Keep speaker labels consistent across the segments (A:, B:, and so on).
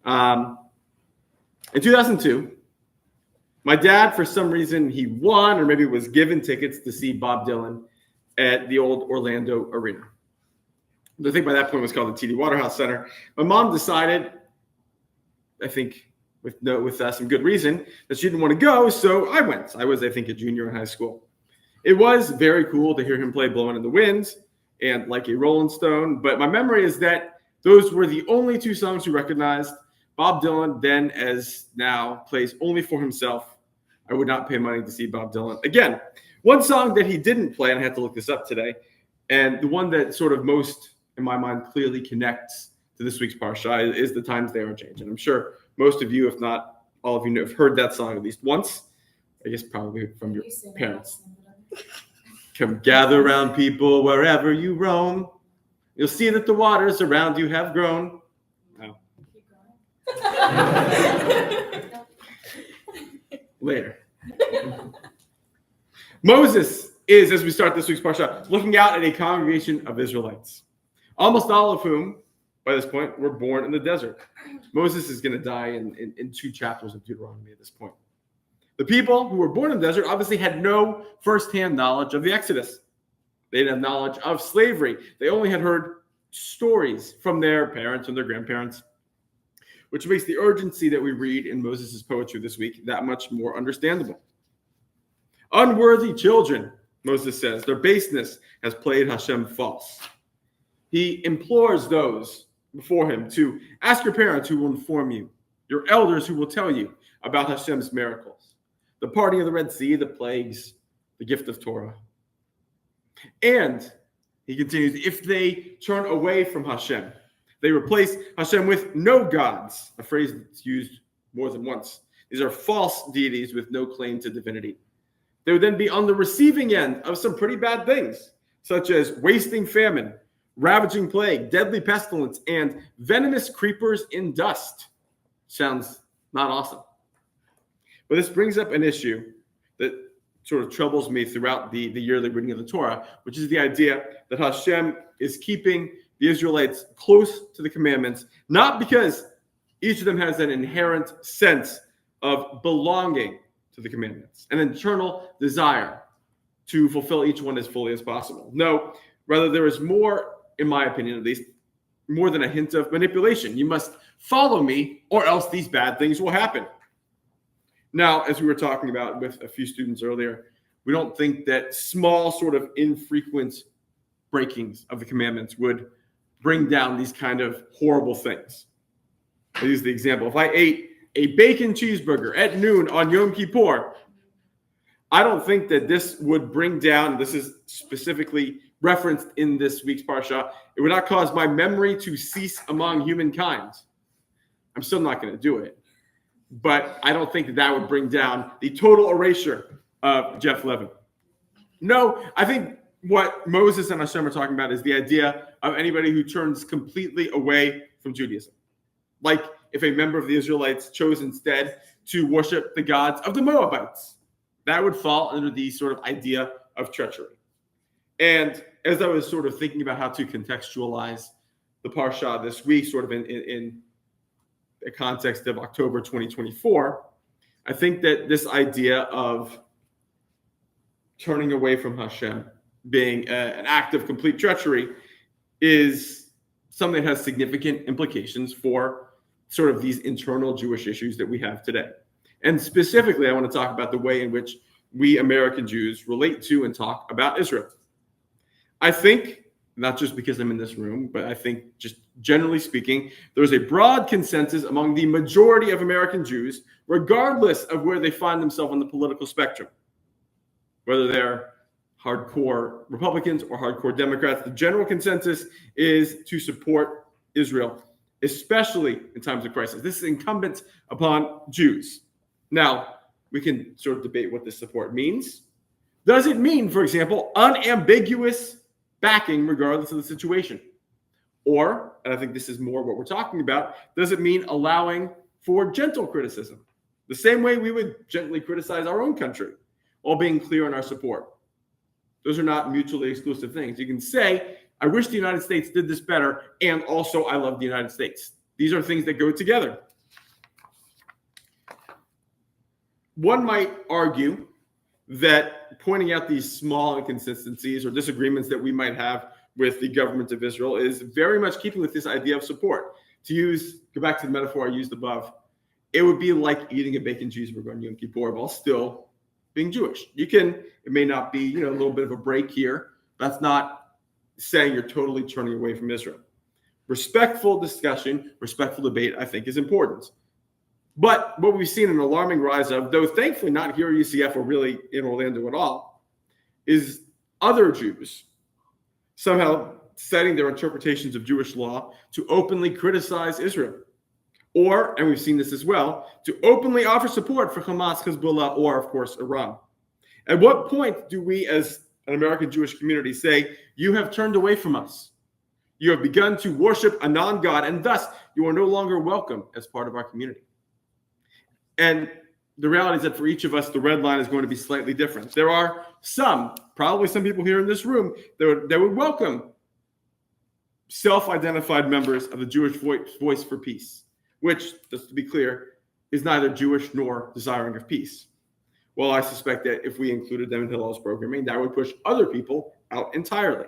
A: In 2002, my dad, for some reason, he won or maybe was given tickets to see Bob Dylan at the old Orlando Arena. I think by that point it was called the TD Waterhouse Center. My mom decided, I think with some good reason, that she didn't want to go, so I went. I was, I think, a junior in high school. It was very cool to hear him play Blowin' in the Wind and Like a Rolling Stone, but my memory is that those were the only two songs we recognized. Bob Dylan, then as now, plays only for himself. I would not pay money to see Bob Dylan. Again, one song that he didn't play, and I had to look this up today, and the one that sort of most, in my mind, clearly connects to this week's Parashat is The Times They Are Changing. I'm sure most of you, if not all of you, have heard that song at least once. I guess probably from your parents. Come gather around, people, wherever you roam. You'll see that the waters around you have grown. Oh. Later. Moses is, as we start this week's Parashat, looking out at a congregation of Israelites, almost all of whom, by this point, were born in the desert. Moses is going to die in 2 chapters of Deuteronomy at this point. The people who were born in the desert obviously had no firsthand knowledge of the Exodus. They didn't have knowledge of slavery. They only had heard stories from their parents and their grandparents, which makes the urgency that we read in Moses' poetry this week that much more understandable. Unworthy children, Moses says, their baseness has played Hashem false. He implores those before him to ask your parents who will inform you, your elders who will tell you about Hashem's miracles, the parting of the Red Sea, the plagues, the gift of Torah. And he continues, if they turn away from Hashem, they replace Hashem with no gods, a phrase that's used more than once. These are false deities with no claim to divinity. They would then be on the receiving end of some pretty bad things, such as wasting famine, ravaging plague, deadly pestilence, and venomous creepers in dust. Sounds not awesome. But this brings up an issue that sort of troubles me throughout the yearly reading of the Torah, which is the idea that Hashem is keeping the Israelites close to the commandments, not because each of them has an inherent sense of belonging to the commandments, an internal desire to fulfill each one as fully as possible. No, rather there is more, in my opinion at least, more than a hint of manipulation. You must follow me or else these bad things will happen. Now, as we were talking about with a few students earlier, we don't think that small sort of infrequent breakings of the commandments would bring down these kind of horrible things. I'll use the example. If I ate a bacon cheeseburger at noon on Yom Kippur, I don't think that this would bring down, this is specifically referenced in this week's Parsha, it would not cause my memory to cease among humankind. I'm still not going to do it. But I don't think that would bring down the total erasure of Jeff Levin. No, I think what Moses and Hashem are talking about is the idea of anybody who turns completely away from Judaism. Like if a member of the Israelites chose instead to worship the gods of the Moabites, that would fall under the sort of idea of treachery. And as I was sort of thinking about how to contextualize the Parsha this week, sort of in the context of October 2024, I think that this idea of turning away from Hashem being an act of complete treachery is something that has significant implications for sort of these internal Jewish issues that we have today. And specifically, I want to talk about the way in which we American Jews relate to and talk about Israel. I think, not just because I'm in this room, but I think just generally speaking, there's a broad consensus among the majority of American Jews, regardless of where they find themselves on the political spectrum, whether they're hardcore Republicans or hardcore Democrats. The general consensus is to support Israel, especially in times of crisis. This is incumbent upon Jews. Now, we can sort of debate what this support means. Does it mean, for example, unambiguous backing regardless of the situation? Or, and I think this is more what we're talking about, does it mean allowing for gentle criticism? The same way we would gently criticize our own country while being clear in our support. Those are not mutually exclusive things. You can say, I wish the United States did this better, and also I love the United States. These are things that go together. one might argue that pointing out these small inconsistencies or disagreements that we might have with the government of Israel is very much keeping with this idea of support. Go back to the metaphor I used above, it would be like eating a bacon cheeseburger on Yom Kippur while still being Jewish. It may not be, a little bit of a break here. That's not saying you're totally turning away from Israel. Respectful discussion, respectful debate, I think, is important. But what we've seen an alarming rise of, though thankfully not here at UCF or really in Orlando at all, is other Jews somehow setting their interpretations of Jewish law to openly criticize Israel. Or, and we've seen this as well, to openly offer support for Hamas, Hezbollah, or, of course, Iran. At what point do we, as an American Jewish community, say, you have turned away from us? You have begun to worship a non-God, and thus you are no longer welcome as part of our community. And the reality is that for each of us, the red line is going to be slightly different. There are probably some people here in this room that would welcome self-identified members of the Jewish Voice for Peace, which, just to be clear, is neither Jewish nor desiring of peace. Well, I suspect that if we included them in Hillel's programming, that would push other people out entirely.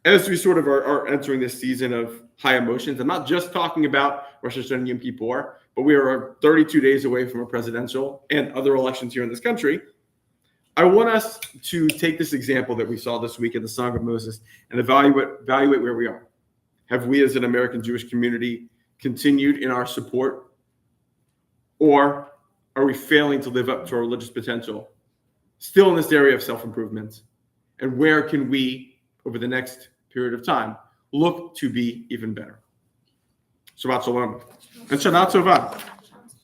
A: As we sort of are entering this season of high emotions, I'm not just talking about Rosh Hashanah and Yom Kippur, but we are 32 days away from a presidential and other elections here in this country. I want us to take this example that we saw this week in the Song of Moses and evaluate where we are. Have we as an American Jewish community continued in our support? Or are we failing to live up to our religious potential, still in this area of self-improvement? And where can we, over the next period of time, look to be even better? Shabbat Shalom and Shana Tova.